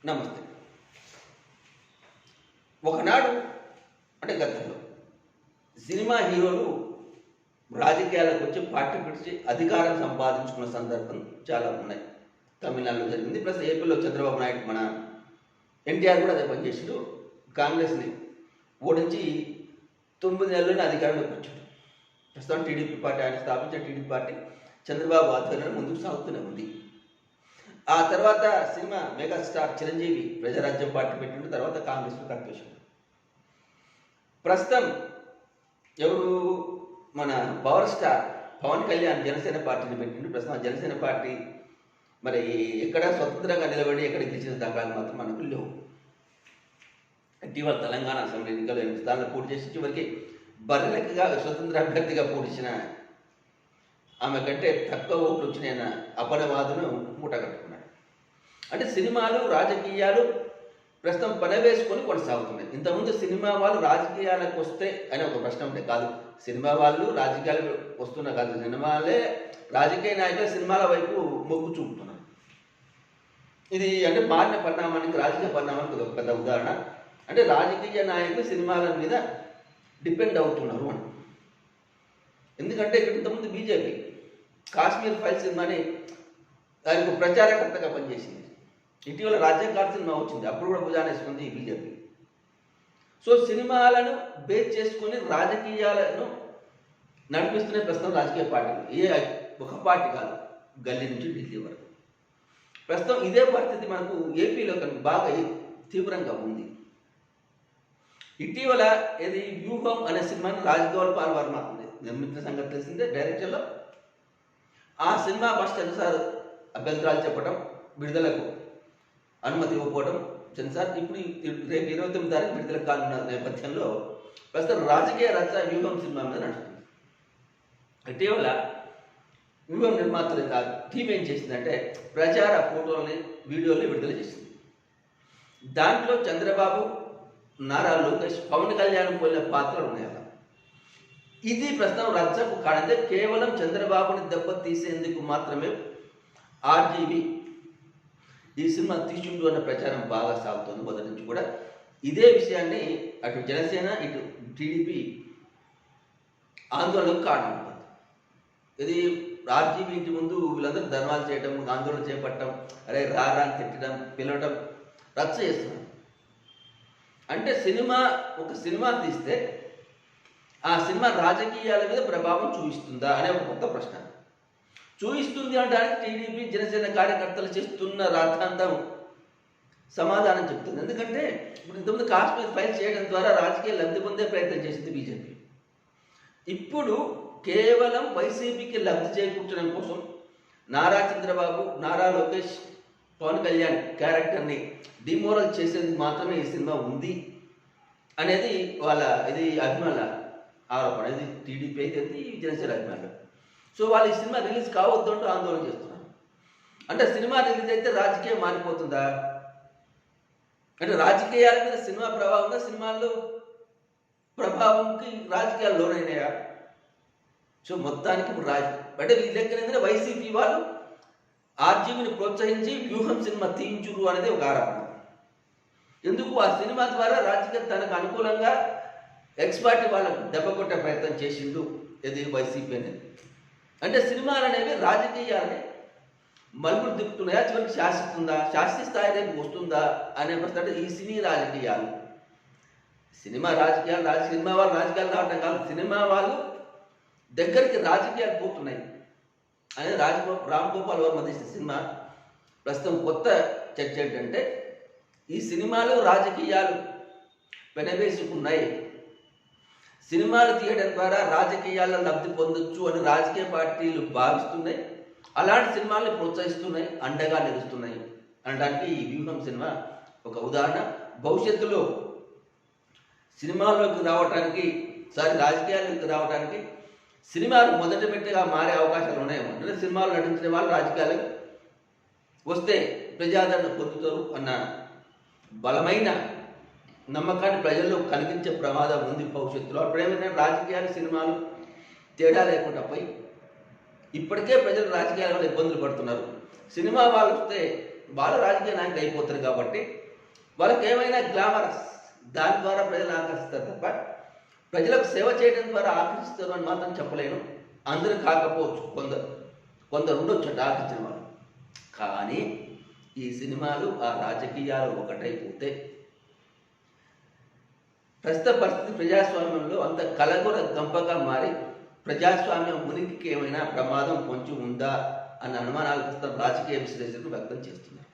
నమస్తే. ఒకనాడు అంటే గతంలో సినిమా హీరోలు రాజకీయాలకు వచ్చి పార్టీ పిలిచి అధికారం సంపాదించుకున్న సందర్భం చాలా ఉన్నాయి. తమిళనాడులో జరిగింది, ప్లస్ ఏపీలో చంద్రబాబు నాయుడు మన ఎన్టీఆర్ కూడా అదే పనిచేసాడు. కాంగ్రెస్ని ఓడించి 9 నెలల్లోనే అధికారంలోకి వచ్చాడు. ప్రస్తుతం టీడీపీ పార్టీ, ఆయన స్థాపించిన టీడీపీ పార్టీ చంద్రబాబు ఆధ్వర్యంలో ముందుకు సాగుతూనే ఉంది. ఆ తర్వాత cinema megastar Chiranjeevi Praja Rajyam party పెట్టిన తర్వాత కాంగ్రెస్లో కలిపేశాడు. ప్రస్తుతం ఎవరు మన పవర్ స్టార్ పవన్ కళ్యాణ్ జనసేన పార్టీని పెట్టిండు. ప్రస్తుతం జనసేన పార్టీ మరి ఎక్కడ స్వతంత్రంగా నిలబడి ఎక్కడ గెలిచిన దాఖలాలు మాత్రం మనకు లేవు. ఇటీవల తెలంగాణ అసెంబ్లీ ఎన్నికలు 8 స్థానాలు పోటీ చేసి చివరికి బర్రెలకిగా స్వతంత్ర అభ్యర్థిగా పోటీ చేసిన ఆమె కంటే తక్కువ ఓట్లు వచ్చిన అపరవాదును మూటగట్టుకున్నాడు. అంటే సినిమాలు రాజకీయాలు ప్రస్తుతం పనవేసుకొని కొనసాగుతున్నాయి. ఇంతకుముందు సినిమా వాళ్ళు రాజకీయాలకు వస్తే అనే ఒక ప్రశ్న ఉంటే కాదు, సినిమా వాళ్ళు రాజకీయాలకు వస్తున్న కాదు, సినిమాలే రాజకీయ నాయకులు సినిమాల వైపు మొగ్గు చూపుతున్నారు. ఇది అంటే మారిన పరిణామానికి, రాజకీయ పరిణామానికి ఒక పెద్ద ఉదాహరణ. అంటే రాజకీయ నాయకులు సినిమాల మీద డిపెండ్ అవుతున్నారు అని. ఎందుకంటే ఇక్కడ ఇంతకుముందు బీజేపీ కాశ్మీర్ ఫైల్ సినిమాని దానికి ప్రచారకర్తగా పనిచేసింది. ఇటీవల రాజ్యాంగార్ సినిమా వచ్చింది, అప్పుడు కూడా భుజానేసుకుంది బీజేపీ. సో సినిమాలను బేస్ చేసుకుని రాజకీయాలను నడిపిస్తున్న ప్రస్తుతం రాజకీయ పార్టీలు, ఏ ఒక పార్టీ కాదు, గల్లీ నుంచి ఢిల్లీ వరకు. ప్రస్తుతం ఇదే పరిస్థితి మనకు ఏపీలో బాగా తీవ్రంగా ఉంది. ఇటీవల ఇది వ్యూహం అనే సినిమాని రాజగోపాల్ వర్మ నిర్మించిన సంగతి తెలిసిందే, డైరెక్టర్లో. ఆ సినిమా ఫస్ట్ సెన్సార్ అభ్యంతరాలు చెప్పడం, విడుదలకు అనుమతి ఇవ్వకపోవడం సెన్సార్. ఇప్పుడు రేపు 29 తారీఖు విడుదల కానున్న నేపథ్యంలో ప్రస్తుతం రాజకీయ రచ వ్యూహం సినిమా మీద నడుస్తుంది. ఇటీవల వ్యూహం నిర్మాతలు టీం ఏం చేసిందంటే ప్రచార ఫోటోల్ని, వీడియోల్ని విడుదల చేసింది. దాంట్లో చంద్రబాబు, నారా లోకేష్, పవన్ కళ్యాణ్ పోలిన పాత్రలు ఉన్నాయి. ఇది ప్రస్తుతం రచ్చకు కాదంటే కేవలం చంద్రబాబుని దెబ్బతీసేందుకు మాత్రమే ఆర్జీవి ఈ సినిమా తీసుండు అన్న ప్రచారం బాగా సాగుతుంది. మొదటి నుంచి కూడా ఇదే విషయాన్ని అటు జనసేన, ఇటు టీడీపీ ఆందోళనకు కారణం. ఇది ఆర్జీబీ ఇంటి ముందు వీళ్ళందరూ ధర్నాలు చేయడం, ఆందోళన చేపట్టడం, అరే రారా అని తిట్టడం, పిలవడం, రచ్చ చేస్తున్నారు. అంటే ఒక సినిమా తీస్తే ఆ సినిమా రాజకీయాల మీద ప్రభావం చూపిస్తుందా అనే ఒక కొత్త ప్రశ్న. చూపిస్తుంది అనడానికి టీడీపీ, జనసేన కార్యకర్తలు చేస్తున్న రాద్ధాంతం సమాధానం చెప్తుంది. ఎందుకంటే ఇప్పుడు ఇంతకుముందు కాశ్మీర్ ఫైల్ చేయడం ద్వారా రాజకీయ లబ్ధి పొందే ప్రయత్నం చేసింది బీజేపీ. ఇప్పుడు కేవలం వైసీపీకి లబ్ధి చేకూర్చడం కోసం నారా చంద్రబాబు, నారా లోకేష్, పవన్ కళ్యాణ్ క్యారెక్టర్ని డిమోరల్ చేసేందుకు మాత్రమే ఈ సినిమా ఉంది అనేది ఇది అభిమానుల ఆరోపణ. ఇది టీడీపీ అయితే జనసేన అభిమానులు. సో వాళ్ళు ఈ సినిమా రిలీజ్ కావద్దు అంటూ ఆందోళన చేస్తున్నారు. అంటే సినిమా రిలీజ్ అయితే రాజకీయం మారిపోతుందా? అంటే రాజకీయాల మీద సినిమా ప్రభావంగా, సినిమాల్లో ప్రభావంకి రాజకీయాలు లోనైనాయా? సో మొత్తానికి ఇప్పుడు అంటే ఈ లెక్కన వైసీపీ వాళ్ళు ఆర్జీవిని ప్రోత్సహించి వ్యూహం సినిమా తీయించురు అనేది ఒక ఆరోపణ. ఎందుకు ఆ సినిమా ద్వారా రాజకీయ తనకు అనుకూలంగా ఎక్స్పార్టీ వాళ్ళకు దెబ్బ కొట్టే ప్రయత్నం చేసిండు ఇది వైసీపీ అనేది. అంటే సినిమాలు అనేవి రాజకీయాలని మలుపులు తిప్పుతున్నాయా, చివరికి శాస్త్రీయ స్థాయి రేపు వస్తుందా అనే ప్రశ్న. అంటే ఈ సినీ రాజకీయాలు, సినిమా వాళ్ళు రాజకీయాలు రావటం కాదు, సినిమా వాళ్ళు దగ్గరికి రాజకీయాలు పోతున్నాయి అనేది రామ్ గోపాల్ వర్మ తీసిన సినిమా. ప్రస్తుతం కొత్త చర్చ ఏంటంటే ఈ సినిమాలో రాజకీయాలు పెనవేసుకున్నాయి, సినిమాలు తీయడం ద్వారా రాజకీయాల్లో లబ్ధి పొందొచ్చు అని రాజకీయ పార్టీలు భావిస్తున్నాయి, అలాంటి సినిమాల్ని ప్రోత్సహిస్తున్నాయి, అండగా నిలుస్తున్నాయి అనడానికి ఈ వ్యూహం సినిమా ఒక ఉదాహరణ. భవిష్యత్తులో సినిమాల్లోకి రావడానికి, రాజకీయాల్లోకి రావడానికి సినిమాలు మొదటి మెట్టుగా మారే అవకాశాలు ఉన్నాయేమో. అంటే సినిమాలు నటించిన వాళ్ళు రాజకీయాలకు వస్తే ప్రజాదరణ పొందుతారు అన్న బలమైన నమ్మకాన్ని ప్రజల్లో కలిగించే ప్రమాదం ఉంది భవిష్యత్తులో. అప్పుడేమైనా రాజకీయాలు, సినిమాలు తేడా లేకుండా పోయి ఇప్పటికే ప్రజలు రాజకీయాల వల్ల ఇబ్బందులు పడుతున్నారు. సినిమా వాళ్ళు వస్తే వాళ్ళు రాజకీయ నాయకులు అయిపోతారు కాబట్టి వాళ్ళకి ఏమైనా గ్లామరస్ దాని ద్వారా ప్రజలు ఆకర్షిస్తారు తప్ప ప్రజలకు సేవ చేయడం ద్వారా ఆకర్షిస్తారు అని మాత్రం చెప్పలేను. అందరూ కాకపోవచ్చు, కొందరు ఉండొచ్చు ఆకర్షించిన వాళ్ళు. కానీ ఈ సినిమాలు ఆ రాజకీయాలు ఒకటైపోతే ప్రస్తుత పరిస్థితి ప్రజాస్వామ్యంలో అంత కలగుర గంపగా మారి ప్రజాస్వామ్యం ఉనికికి ఏమైనా ప్రమాదం పొంచి ఉందా అన్న అనుమానాలు ప్రస్తుతం రాజకీయ విశ్లేషకులు వ్యక్తం చేస్తున్నారు.